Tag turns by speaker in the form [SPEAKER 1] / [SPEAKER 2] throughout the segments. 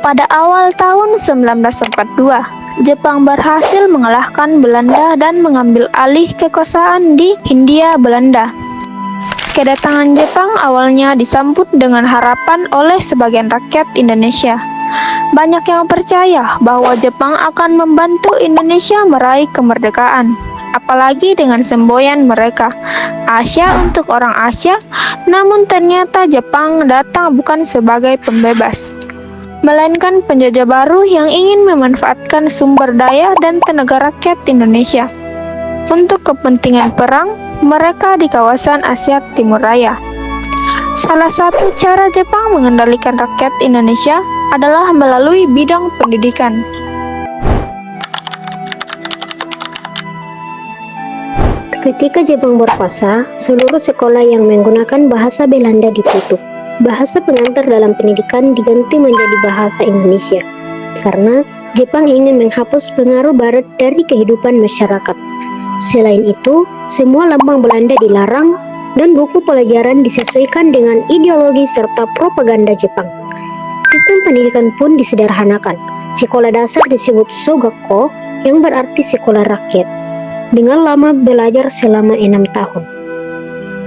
[SPEAKER 1] Pada awal tahun 1942, Jepang berhasil mengalahkan Belanda dan mengambil alih kekuasaan di Hindia Belanda. Kedatangan Jepang awalnya disambut dengan harapan oleh sebagian rakyat Indonesia. Banyak yang percaya bahwa Jepang akan membantu Indonesia meraih kemerdekaan, apalagi dengan semboyan mereka, Asia untuk orang Asia. Namun ternyata Jepang datang bukan sebagai pembebas, melainkan penjajah baru yang ingin memanfaatkan sumber daya dan tenaga rakyat Indonesia untuk kepentingan perang mereka di kawasan Asia Timur Raya. Salah satu cara Jepang mengendalikan rakyat Indonesia adalah melalui bidang pendidikan.
[SPEAKER 2] Ketika Jepang berkuasa, seluruh sekolah yang menggunakan bahasa Belanda ditutup. Bahasa pengantar dalam pendidikan diganti menjadi bahasa Indonesia, karena Jepang ingin menghapus pengaruh Barat dari kehidupan masyarakat. Selain itu, semua lambang Belanda dilarang dan buku pelajaran disesuaikan dengan ideologi serta propaganda Jepang. Sistem pendidikan pun disederhanakan. Sekolah dasar disebut Shogakko, yang berarti sekolah rakyat, dengan lama belajar selama 6 tahun.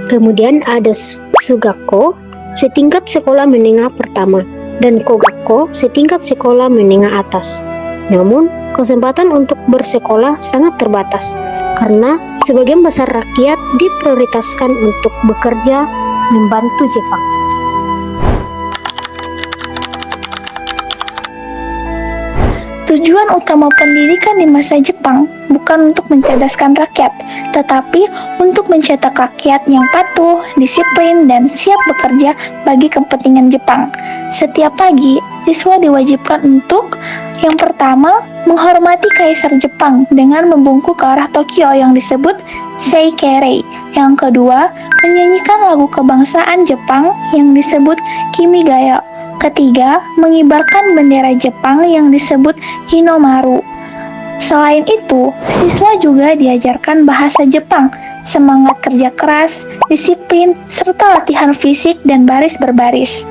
[SPEAKER 2] Kemudian ada Sugakko, setingkat sekolah menengah pertama, dan Kogakko, setingkat sekolah menengah atas. Namun, kesempatan untuk bersekolah sangat terbatas, karena sebagian besar rakyat diprioritaskan untuk bekerja membantu Jepang.
[SPEAKER 3] Tujuan utama pendidikan di masa Jepang bukan untuk mencerdaskan rakyat, tetapi untuk mencetak rakyat yang patuh, disiplin, dan siap bekerja bagi kepentingan Jepang. Setiap pagi, siswa diwajibkan untuk yang pertama, menghormati Kaisar Jepang dengan membungkuk ke arah Tokyo yang disebut Seikere. Yang kedua, menyanyikan lagu kebangsaan Jepang yang disebut Kimigayo. Ketiga, mengibarkan bendera Jepang yang disebut Hinomaru. Selain itu, siswa juga diajarkan bahasa Jepang, semangat kerja keras, disiplin, serta latihan fisik dan baris berbaris.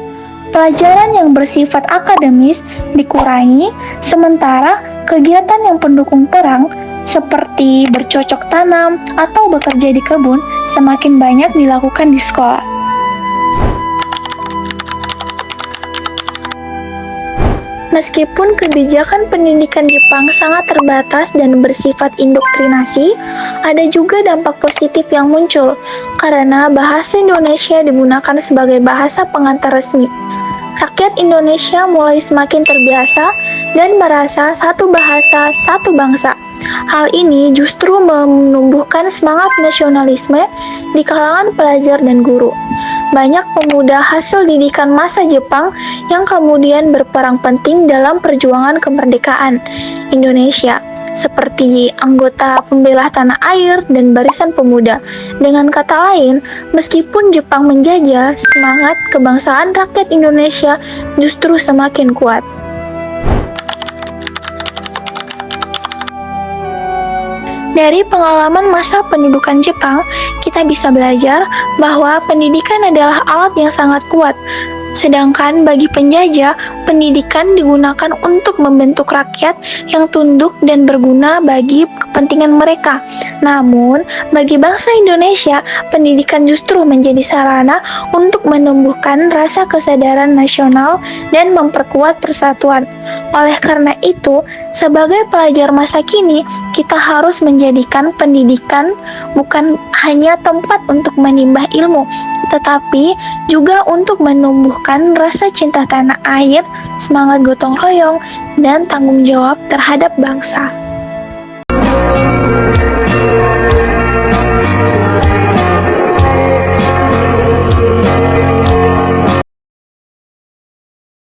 [SPEAKER 3] Pelajaran yang bersifat akademis dikurangi, sementara kegiatan yang pendukung perang seperti bercocok tanam atau bekerja di kebun semakin banyak dilakukan di sekolah. Meskipun kebijakan pendidikan Jepang sangat terbatas dan bersifat indoktrinasi, ada juga dampak positif yang muncul karena bahasa Indonesia digunakan sebagai bahasa pengantar resmi. Rakyat Indonesia mulai semakin terbiasa dan merasa satu bahasa, satu bangsa. Hal ini justru menumbuhkan semangat nasionalisme di kalangan pelajar dan guru. Banyak pemuda hasil didikan masa Jepang yang kemudian berperan penting dalam perjuangan kemerdekaan Indonesia, seperti anggota pembela tanah air dan barisan pemuda. Dengan kata lain, meskipun Jepang menjajah, semangat kebangsaan rakyat Indonesia justru semakin kuat. Dari pengalaman masa pendudukan Jepang, kita bisa belajar bahwa pendidikan adalah alat yang sangat kuat. Sedangkan bagi penjajah, pendidikan digunakan untuk membentuk rakyat yang tunduk dan berguna bagi kepentingan mereka. Namun, bagi bangsa Indonesia, pendidikan justru menjadi sarana untuk menumbuhkan rasa kesadaran nasional dan memperkuat persatuan. Oleh karena itu, sebagai pelajar masa kini, kita harus menjadikan pendidikan bukan hanya tempat untuk menimba ilmu, tetapi juga untuk menumbuhkan rasa cinta tanah air, semangat gotong royong, dan tanggung jawab terhadap bangsa.